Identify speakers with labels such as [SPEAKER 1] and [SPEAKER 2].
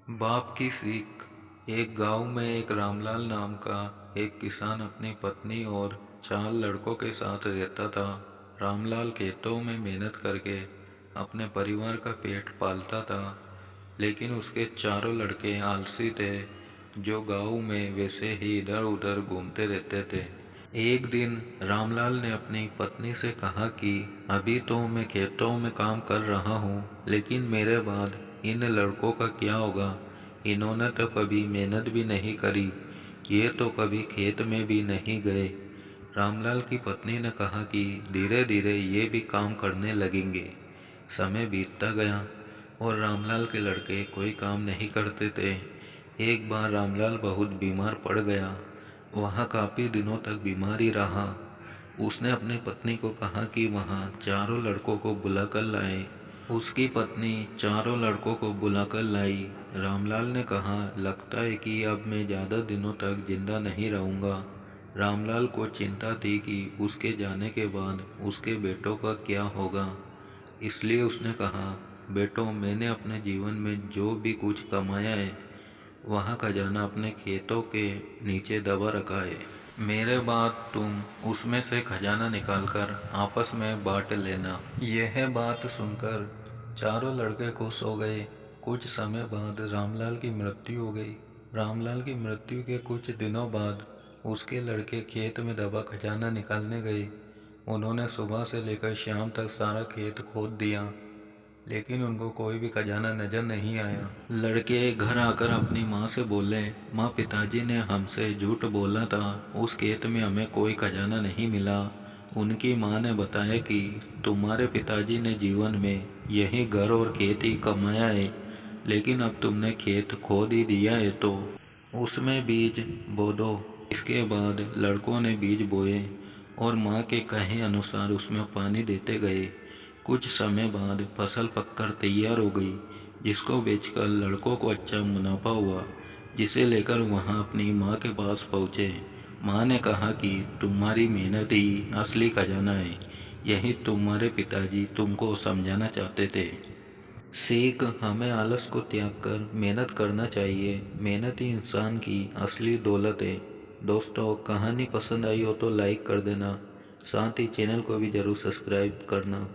[SPEAKER 1] बाप की सीख। एक गांव में एक रामलाल नाम का एक किसान अपनी पत्नी और 4 लड़कों के साथ रहता था। रामलाल खेतों में मेहनत करके अपने परिवार का पेट पालता था, लेकिन उसके चारों लड़के आलसी थे, जो गांव में वैसे ही इधर उधर घूमते रहते थे। एक दिन रामलाल ने अपनी पत्नी से कहा कि अभी तो मैं खेतों में काम कर रहा हूँ, लेकिन मेरे बाद इन लड़कों का क्या होगा। इन्होंने तो कभी मेहनत भी नहीं करी, ये तो कभी खेत में भी नहीं गए। रामलाल की पत्नी ने कहा कि धीरे धीरे ये भी काम करने लगेंगे। समय बीतता गया और रामलाल के लड़के कोई काम नहीं करते थे। एक बार रामलाल बहुत बीमार पड़ गया। वह काफ़ी दिनों तक बीमार ही रहा। उसने अपनी पत्नी को कहा कि वह चारों लड़कों को बुलाकर लाए। उसकी पत्नी चारों लड़कों को बुलाकर लाई। रामलाल ने कहा, लगता है कि अब मैं ज़्यादा दिनों तक जिंदा नहीं रहूँगा। रामलाल को चिंता थी कि उसके जाने के बाद उसके बेटों का क्या होगा। इसलिए उसने कहा, बेटों, मैंने अपने जीवन में जो भी कुछ कमाया है, वह खजाना अपने खेतों के नीचे दबा रखा है। मेरे बाद तुम उसमें से खजाना निकालकर आपस में बांट लेना। यह बात सुनकर चारों लड़के खुश हो गए। कुछ समय बाद रामलाल की मृत्यु हो गई। रामलाल की मृत्यु के कुछ दिनों बाद उसके लड़के खेत में दबा खजाना निकालने गए। उन्होंने सुबह से लेकर शाम तक सारा खेत खोद दिया, लेकिन उनको कोई भी खजाना नजर नहीं आया। लड़के घर आकर अपनी माँ से बोले, माँ, पिताजी ने हमसे झूठ बोला था, उस खेत में हमें कोई खजाना नहीं मिला। उनकी माँ ने बताया कि तुम्हारे पिताजी ने जीवन में यही घर और खेत ही कमाया है, लेकिन अब तुमने खेत खोद ही दिया है तो उसमें बीज बो दो। इसके बाद लड़कों ने बीज बोए और माँ के कहे अनुसार उसमें पानी देते गए। कुछ समय बाद फसल पककर तैयार हो गई, जिसको बेचकर लड़कों को अच्छा मुनाफा हुआ, जिसे लेकर वहाँ अपनी माँ के पास पहुँचे। माँ ने कहा कि तुम्हारी मेहनत ही असली खजाना है, यही तुम्हारे पिताजी तुमको समझाना चाहते थे। सीख, हमें आलस को त्याग कर मेहनत करना चाहिए। मेहनत ही इंसान की असली दौलत है। दोस्तों, कहानी पसंद आई हो तो लाइक कर देना, साथ ही चैनल को भी ज़रूर सब्सक्राइब करना।